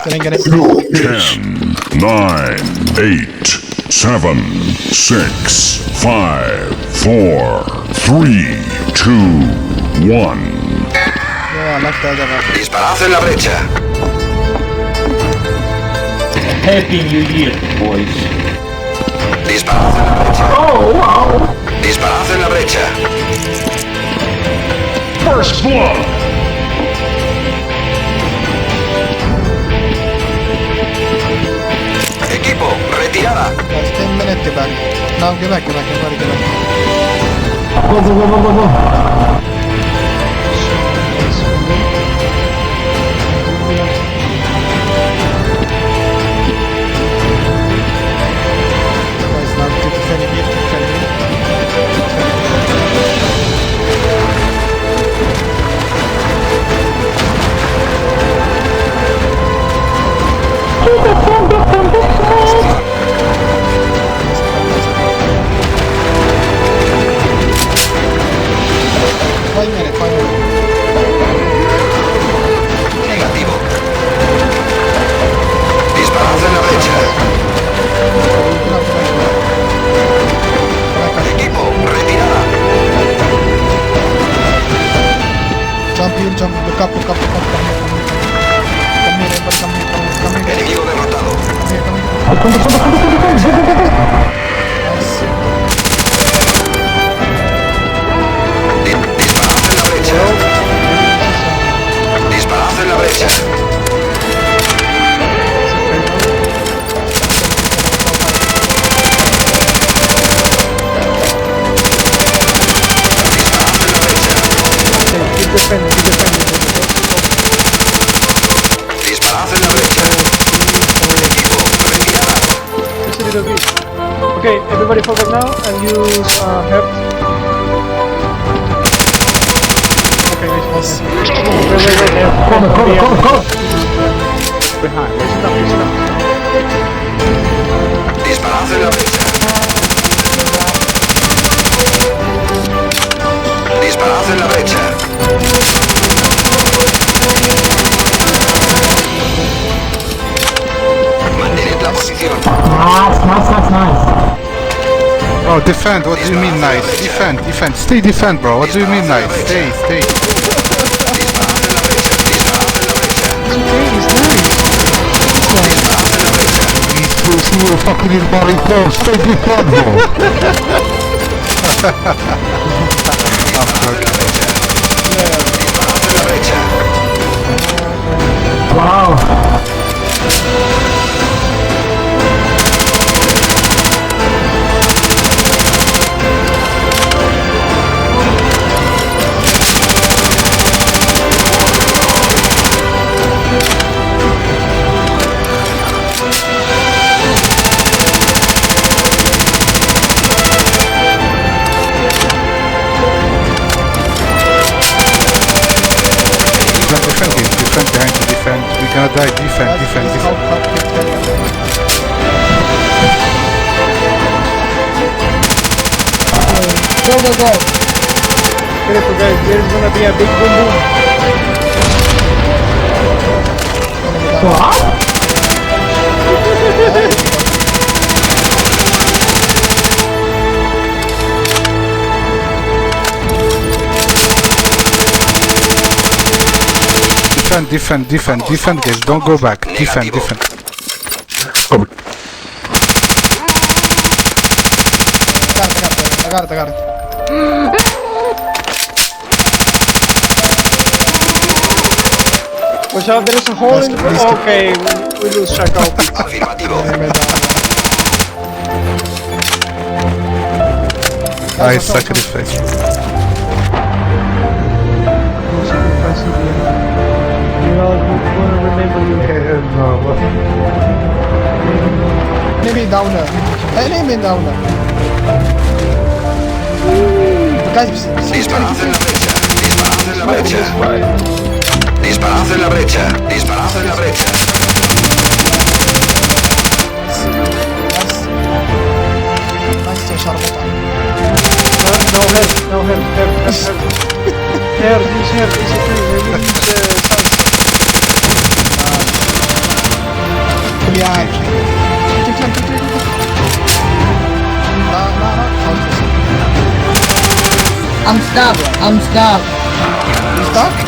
Getting. 10, 9, 8, 7, 6, 5, 4, 3, 2, 1. Disparad en la brecha. Happy New Year, boys. Disparad en la brecha. Oh, wow. Disparad en la brecha. First blood. Equipo, retirada. Guys, 10 minutes, get back. No, get back, everybody get back. Go, go, go, go, go, go. Guys, now keep defending me, keep defending me. Negativo. Disparad en la brecha. Equipo, retirada. Jump here, jump, look up, look up, look up, come here, come here. Come here, everybody, come here, come here. Enemigo derrotado. Come here, come here. Nice. Disparad en la brecha. Disparad en la brecha. Disparad en la brecha. Equipo, retirada. Just a little bit. Okay, everybody fall back now and use help. Okay, nice. Wait. Come. Behind. Listen up. Disparad en la brecha. Disparad en la brecha. Mantened la posición. Nice. Oh, defend, what do you mean nice? Defend, stay defend, bro, what do you mean nice? Stay. Disparad en la brecha. Disparad en la brecha. Disparad en la brecha. He's fucking his body close, stay defend, bro. I'm joking. Disparad en la brecha. Wow. Defend behind you, defend. We're gonna die, defend. Go. Careful, guys. There's gonna be a big boom. Defend, guys, don't go back. Defend. Come. I got it. Watch out, there is a hole in the... Okay, we lose track of it. Afirmativo. I sacrifice. You all wanna remember you. Enemy downer. Guys, Disparad en la brecha. Disparad en la brecha. Disparad en la brecha. Disparad en la brecha. nice şarbota. No help. Here, use here, it's okay. We use engage. I'm stuck. I'm stuck. You stuck?